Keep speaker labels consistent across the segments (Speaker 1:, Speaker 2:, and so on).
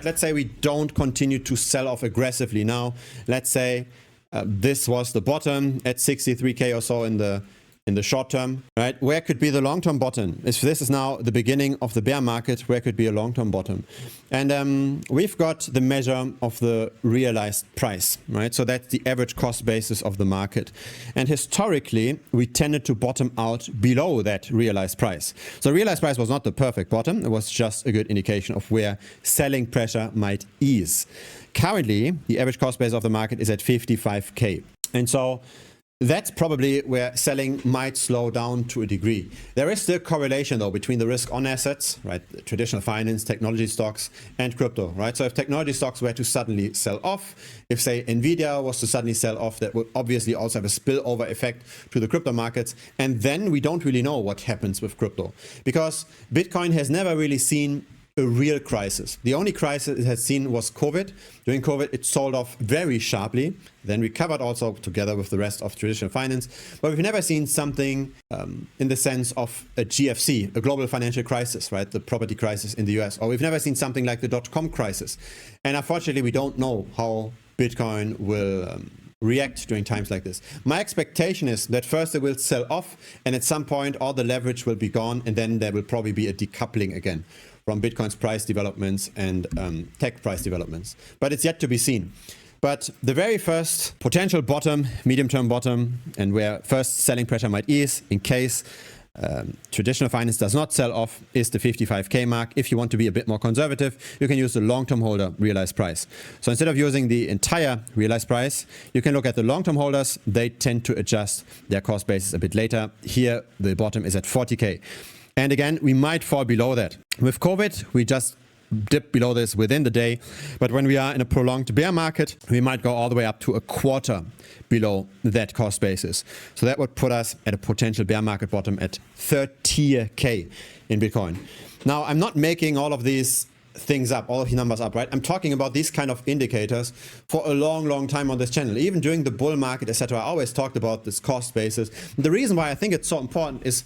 Speaker 1: Let's say we don't continue to sell off aggressively now. Let's say this was the bottom at 63K or so in the short term, right? Where could be the long-term bottom? If this is now the beginning of the bear market, where could be a long-term bottom? And we've got the measure of the realized price, right? So that's the average cost basis of the market. And historically, we tended to bottom out below that realized price. So realized price was not the perfect bottom. It was just a good indication of where selling pressure might ease. Currently, the average cost base of the market is at 55K. And so that's probably where selling might slow down to a degree. There is still correlation though between the risk on assets, right? Traditional finance, technology stocks, and crypto, right? So if technology stocks were to suddenly sell off, if say Nvidia was to suddenly sell off, that would obviously also have a spillover effect to the crypto markets. And then we don't really know what happens with crypto, because Bitcoin has never really seen a real crisis. The only crisis it has seen was COVID. During COVID, it sold off very sharply, then recovered also together with the rest of traditional finance. But we've never seen something in the sense of a GFC, a global financial crisis, right? The property crisis in the US. Or we've never seen something like the dot-com crisis. And unfortunately, we don't know how Bitcoin will react during times like this. My expectation is that first it will sell off, and at some point all the leverage will be gone, and then there will probably be a decoupling again from Bitcoin's price developments and tech price developments. But it's yet to be seen. But the very first potential bottom, medium-term bottom, and where first selling pressure might ease in case traditional finance does not sell off, is the 55K mark. If you want to be a bit more conservative, you can use the long-term holder realized price. So instead of using the entire realized price, you can look at the long-term holders. They tend to adjust their cost basis a bit later. Here, the bottom is at 40K. And again, we might fall below that. With COVID, we just dip below this within the day. But when we are in a prolonged bear market, we might go all the way up to a quarter below that cost basis. So that would put us at a potential bear market bottom at 30K in Bitcoin. Now, I'm not making all of these things up, all of the numbers up, right? I'm talking about these kind of indicators for a long, long time on this channel. Even during the bull market, etc., I always talked about this cost basis. The reason why I think it's so important is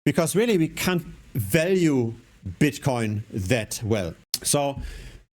Speaker 1: because really we can't value Bitcoin that well. So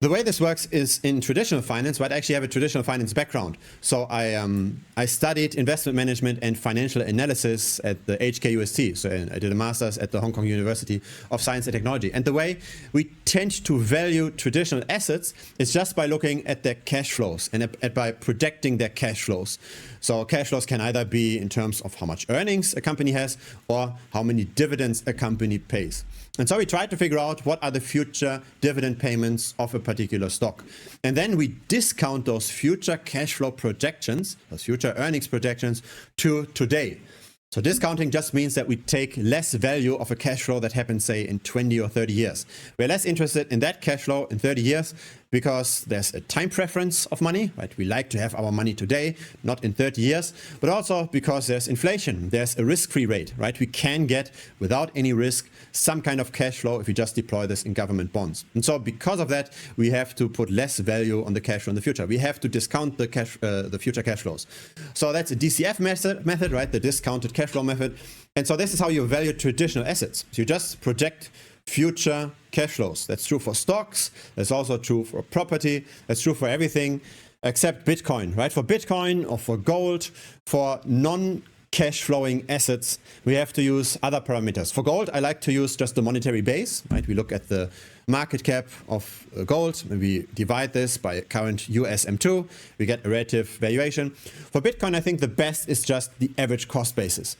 Speaker 1: the way this works is in traditional finance, right? I actually have a traditional finance background. So I studied investment management and financial analysis at the HKUST. So I did a master's at the Hong Kong University of Science and Technology. And the way we tend to value traditional assets is just by looking at their cash flows and by projecting their cash flows. So cash flows can either be in terms of how much earnings a company has or how many dividends a company pays. And so we tried to figure out what are the future dividend payments of a particular stock. And then we discount those future cash flow projections, those future earnings projections, to today. So discounting just means that we take less value of a cash flow that happens, say, in 20 or 30 years. We're less interested in that cash flow in 30 years because there's a time preference of money, right? We like to have our money today, not in 30 years, but also because there's inflation. There's a risk-free rate, right? We can get, without any risk, some kind of cash flow if we just deploy this in government bonds. And so because of that, we have to put less value on the cash flow in the future. We have to discount the future cash flows. So that's a DCF method, right? The discounted cash flow method. And so this is how you value traditional assets. So you just project future cash flows. That's true for stocks. That's also true for property. That's true for everything except Bitcoin, right? For Bitcoin or for gold, for non-cash flowing assets, we have to use other parameters. For gold, I like to use just the monetary base, right? We look at the market cap of gold, and we divide this by current USM2, we get a relative valuation. For Bitcoin, I think the best is just the average cost basis.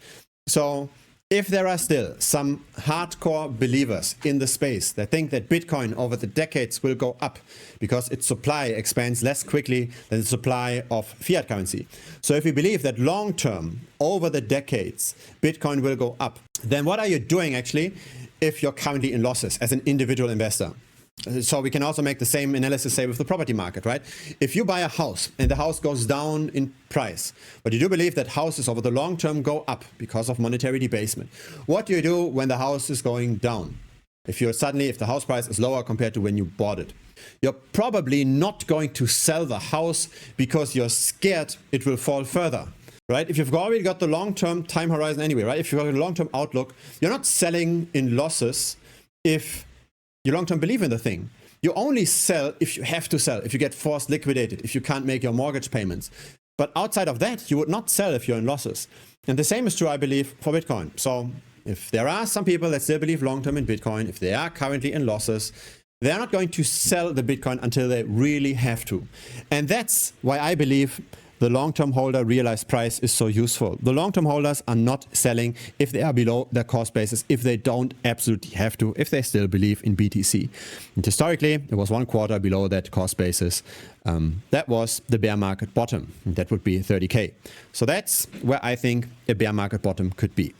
Speaker 1: So if there are still some hardcore believers in the space that think that Bitcoin over the decades will go up because its supply expands less quickly than the supply of fiat currency. So if we believe that long term, over the decades, Bitcoin will go up, then what are you doing actually if you're currently in losses as an individual investor? So we can also make the same analysis, say, with the property market, right? If you buy a house and the house goes down in price, but you do believe that houses over the long term go up because of monetary debasement, what do you do when the house is going down? If the house price is lower compared to when you bought it, you're probably not going to sell the house because you're scared it will fall further. Right? If you've already got the long-term time horizon anyway, right? If you've got a long-term outlook, you're not selling in losses if you long-term believe in the thing. You only sell if you have to sell, if you get forced liquidated, if you can't make your mortgage payments. But outside of that, you would not sell if you're in losses. And the same is true, I believe, for Bitcoin. So if there are some people that still believe long-term in Bitcoin, if they are currently in losses, they're not going to sell the Bitcoin until they really have to. And that's why I believe the long-term holder realized price is so useful. The long-term holders are not selling if they are below their cost basis, if they don't absolutely have to, if they still believe in BTC. And historically, it was 1 quarter below that cost basis. That was the bear market bottom. And that would be 30K. So that's where I think a bear market bottom could be.